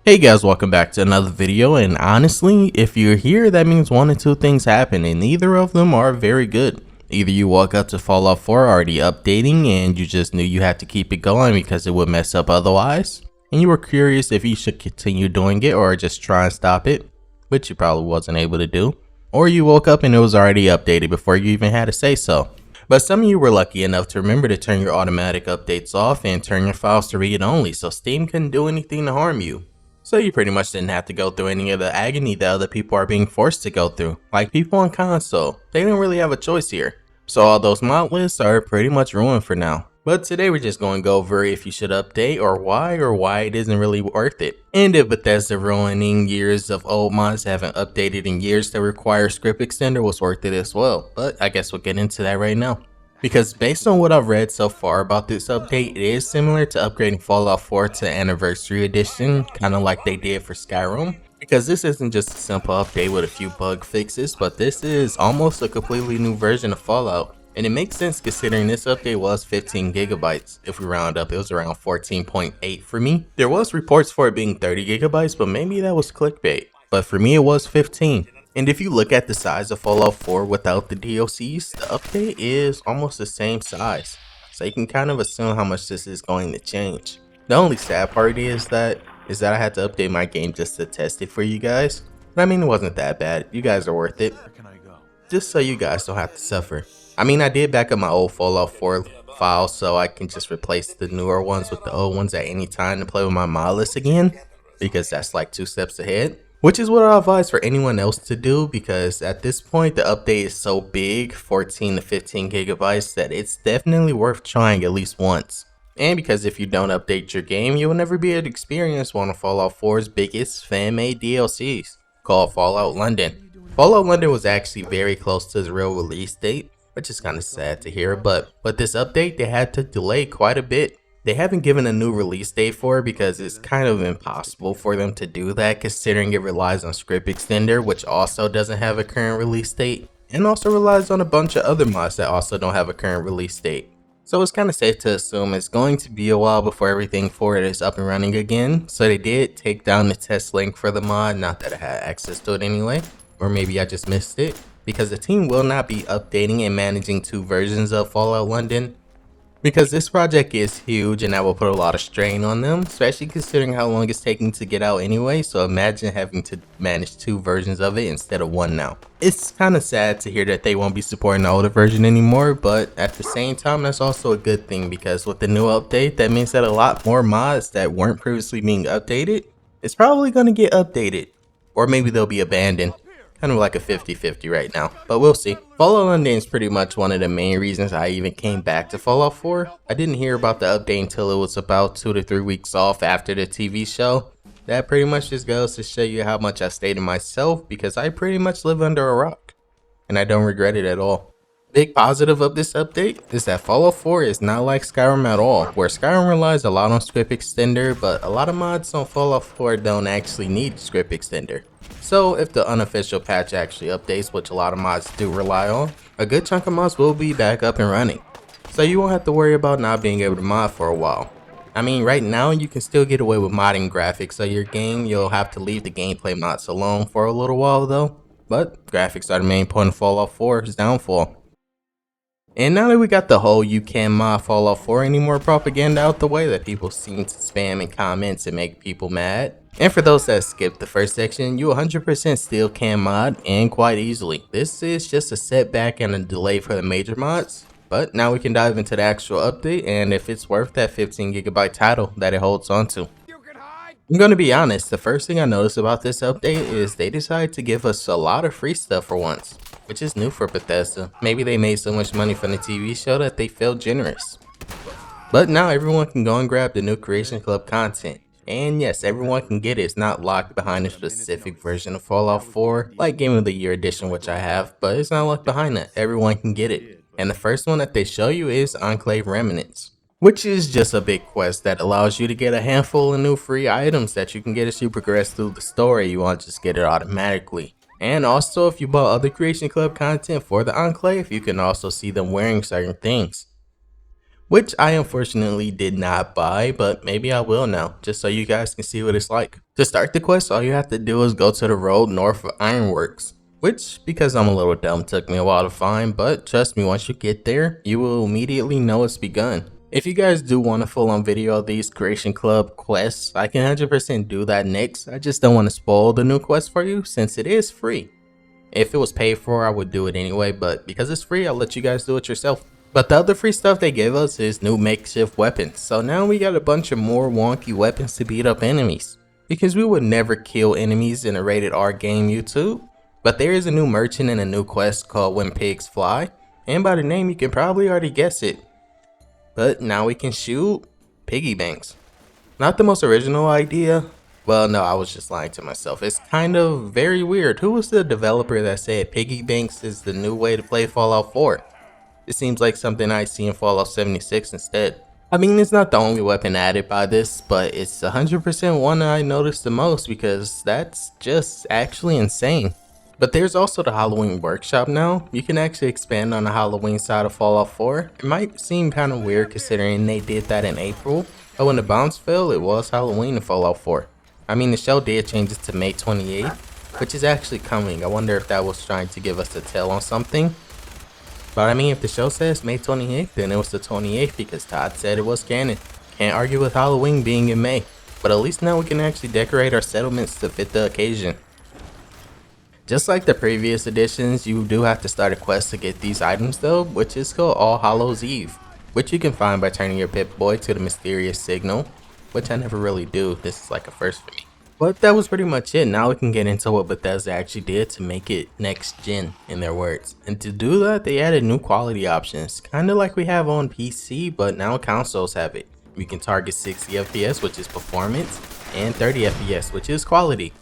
Hey guys, welcome back to another video, and honestly, if you're here, that means one of two things happen, and neither of them are very good. Either you woke up to Fallout 4 already updating and you just knew you had to keep it going because it would mess up otherwise, and you were curious if you should continue doing it or just try and stop it, which you probably wasn't able to do. Or you woke up and it was already updated before you even had to say so. But some of you were lucky enough to remember to turn your automatic updates off and turn your files to read only, so Steam couldn't do anything to harm you. So you pretty much didn't have to go through any of the agony that other people are being forced to go through. Like people on console, they didn't really have a choice here. So all those mod lists are pretty much ruined for now. But today we're just going to go over if you should update or why it isn't really worth it. And if Bethesda ruining years of old mods that haven't updated in years that require script extender was worth it as well. But I guess we'll get into that right now. Because based on what I've read so far about this update, it is similar to upgrading Fallout 4 to Anniversary Edition, kind of like they did for Skyrim. Because this isn't just a simple update with a few bug fixes, but this is almost a completely new version of Fallout. And it makes sense considering this update was 15 gigabytes. If we round up, it was around 14.8 for me. There was reports for it being 30 gigabytes, but maybe that was clickbait. But for me, it was 15. And if you look at the size of Fallout 4 without the DLCs, the update is almost the same size. So you can kind of assume how much this is going to change. The only sad part is that I had to update my game just to test it for you guys. But I mean, it wasn't that bad. You guys are worth it. Just so you guys don't have to suffer. I mean, I did back up my old Fallout 4 files so I can just replace the newer ones with the old ones at any time to play with my mod list again. Because that's like 2 steps ahead. Which is what I advise for anyone else to do, because at this point the update is so big, 14 to 15 gigabytes, that it's definitely worth trying at least once. And because if you don't update your game, you will never be able to experience one of Fallout 4's biggest fan-made DLCs, called Fallout London. Fallout London was actually very close to the real release date, which is kind of sad to hear, but with this update they had to delay quite a bit. They haven't given a new release date for it because it's kind of impossible for them to do that, considering it relies on Script Extender, which also doesn't have a current release date, and also relies on a bunch of other mods that also don't have a current release date. So it's kind of safe to assume it's going to be a while before everything for it is up and running again. So they did take down the test link for the mod, not that I had access to it anyway, or maybe I just missed it, because the team will not be updating and managing 2 versions of Fallout London. Because this project is huge and that will put a lot of strain on them, especially considering how long it's taking to get out anyway, so imagine having to manage 2 versions of it instead of 1 now. It's kind of sad to hear that they won't be supporting the older version anymore, but at the same time that's also a good thing, because with the new update that means that a lot more mods that weren't previously being updated is probably going to get updated, or maybe they'll be abandoned. Kind of like a 50-50 right now, but we'll see. Fallout London is pretty much one of the main reasons I even came back to Fallout 4. I didn't hear about the update until it was about 2 to 3 weeks off after the TV show. That pretty much just goes to show you how much I stayed in myself, because I pretty much live under a rock. And I don't regret it at all. Big positive of this update is that Fallout 4 is not like Skyrim at all, where Skyrim relies a lot on Script Extender, but a lot of mods on Fallout 4 don't actually need Script Extender. So if the unofficial patch actually updates, which a lot of mods do rely on, a good chunk of mods will be back up and running. So you won't have to worry about not being able to mod for a while. I mean, right now you can still get away with modding graphics of your game. You'll have to leave the gameplay mods alone for a little while though. But graphics are the main point of Fallout 4's downfall. And now that we got the whole you can't mod Fallout 4 anymore propaganda out the way that people seem to spam in comments and make people mad. And for those that skipped the first section, you 100% still can mod, and quite easily. This is just a setback and a delay for the major mods. But now we can dive into the actual update and if it's worth that 15 gigabyte title that it holds onto. I'm gonna be honest, the first thing I noticed about this update is they decided to give us a lot of free stuff for once, which is new for Bethesda. Maybe they made so much money from the TV show that they felt generous. But now everyone can go and grab the new CreationClub content. And yes, everyone can get it. It's not locked behind a specific version of Fallout 4, like Game of the Year edition, which I have, but it's not locked behind that. Everyone can get it. And the first one that they show you is Enclave Remnant, which is just a big quest that allows you to get a handful of new free items that you can get as you progress through the story. You won't just get it automatically. And also, if you bought other Creation Club content for the Enclave, you can also see them wearing certain things. which I unfortunately did not buy, but maybe I will now, just so you guys can see what it's like. To start the quest, all you have to do is go to the road north of Ironworks, which, because I'm a little dumb, took me a while to find, but trust me, once you get there, you will immediately know it's begun. If you guys do want a full-on video of these Creation Club quests, I can 100% do that next. I just don't want to spoil the new quest for you since it is free. If it was paid for, I would do it anyway, but because it's free, I'll let you guys do it yourself. But the other free stuff they gave us is new makeshift weapons, so now we got a bunch of more wonky weapons to beat up enemies. Because we would never kill enemies in a rated R game, YouTube. But there is a new merchant and a new quest called When Pigs Fly, and by the name you can probably already guess it. But now we can shoot piggy banks. Not the most original idea. Well, no, I was just lying to myself. It's kind of very weird. Who was the developer that said piggy banks is the new way to play Fallout 4? It seems like something I see in Fallout 76 instead. I mean, it's not the only weapon added by this, but it's 100% one I noticed the most because that's just actually insane. But there's also the Halloween workshop now. You can actually expand on the Halloween side of Fallout 4. It might seem kind of weird considering they did that in April, but when the bounce fell, it was Halloween in Fallout 4. I mean, the show did change it to May 28th, which is actually coming. I wonder if that was trying to give us a tell on something. But I mean, if the show says May 28th, then it was the 28th because Todd said it was canon. Can't argue with Halloween being in May. But at least now we can actually decorate our settlements to fit the occasion. Just like the previous editions, you do have to start a quest to get these items though, which is called All Hallows Eve, which you can find by turning your Pip-Boy to the mysterious signal, which I never really do. This is like a first for me. But that was pretty much it. Now we can get into what Bethesda actually did to make it next gen, in their words. And to do that, they added new quality options, kind of like we have on PC, but now consoles have it. We can target 60 FPS, which is performance, and 30 FPS, which is quality.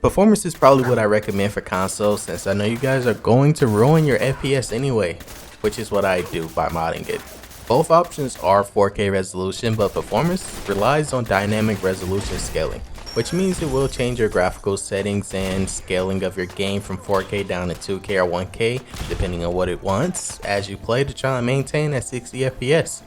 Performance is probably what I recommend for consoles since I know you guys are going to ruin your FPS anyway, which is what I do by modding it. Both options are 4K resolution, but performance relies on dynamic resolution scaling, which means it will change your graphical settings and scaling of your game from 4K down to 2K or 1K, depending on what it wants, as you play to try and maintain that 60 FPS.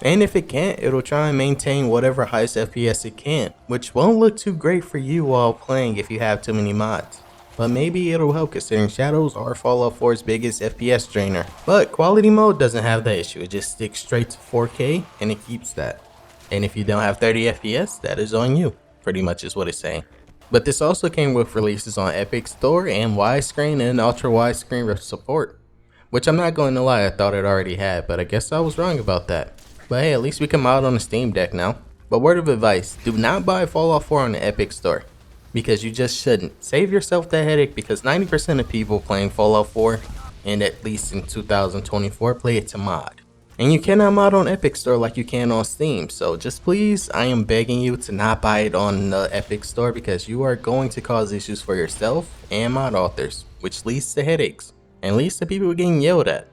And if it can't, it'll try and maintain whatever highest FPS it can, which won't look too great for you while playing if you have too many mods. But maybe it'll help considering Shadows are Fallout 4's biggest FPS drainer. But quality mode doesn't have that issue, it just sticks straight to 4K and it keeps that. And if you don't have 30 FPS, that is on you, pretty much is what it's saying. But this also came with releases on Epic Store and widescreen and ultra widescreen support. Which I'm not going to lie, I thought it already had, but I guess I was wrong about that. But hey, at least we can mod on the Steam Deck now. But word of advice, do not buy Fallout 4 on the Epic Store. Because you just shouldn't. Save yourself that headache because 90% of people playing Fallout 4, and at least in 2024, play it to mod. And you cannot mod on Epic Store like you can on Steam. So just please, I am begging you to not buy it on the Epic Store because you are going to cause issues for yourself and mod authors. Which leads to headaches. And leads to people getting yelled at.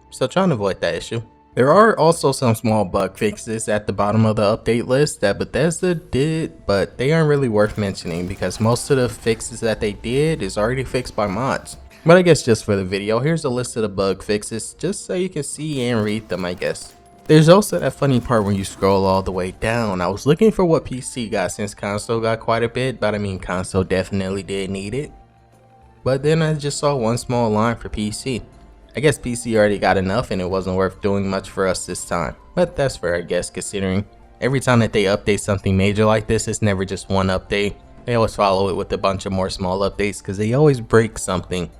So try and avoid that issue. There are also some small bug fixes at the bottom of the update list that Bethesda did, but they aren't really worth mentioning because most of the fixes that they did is already fixed by mods. But I guess just for the video, here's a list of the bug fixes just so you can see and read them, I guess. There's also that funny part when you scroll all the way down. I was looking for what PC got since console got quite a bit, but I mean console definitely did need it. But then I just saw one small line for PC. I guess PC already got enough and it wasn't worth doing much for us this time. But that's fair, I guess, considering every time that they update something major like this, it's never just one update. They always follow it with a bunch of more small updates because they always break something.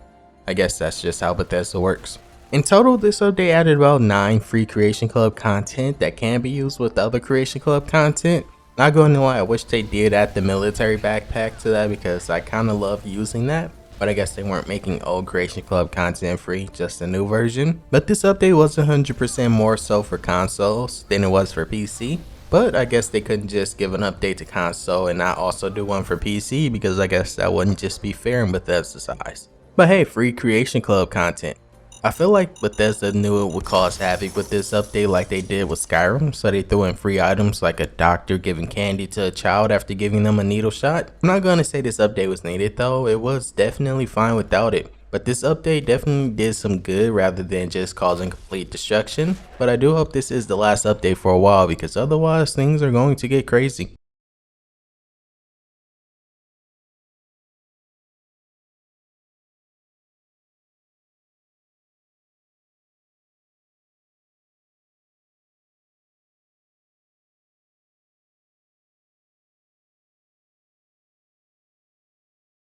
I guess that's just how Bethesda works. In total, this update added about 9 free Creation Club content that can be used with other Creation Club content. Not going to lie, I wish they did add the military backpack to that because I kind of love using that. But I guess they weren't making old Creation Club content free, just a new version. But this update was 100% more so for consoles than it was for PC. But I guess they couldn't just give an update to console and not also do one for PC because I guess that wouldn't just be fair in Bethesda's eyes. But hey, free Creation Club content. I feel like Bethesda knew it would cause havoc with this update like they did with Skyrim, so they threw in free items like a doctor giving candy to a child after giving them a needle shot. I'm not going to say this update was needed though, it was definitely fine without it. But this update definitely did some good rather than just causing complete destruction. But I do hope this is the last update for a while, because otherwise things are going to get crazy.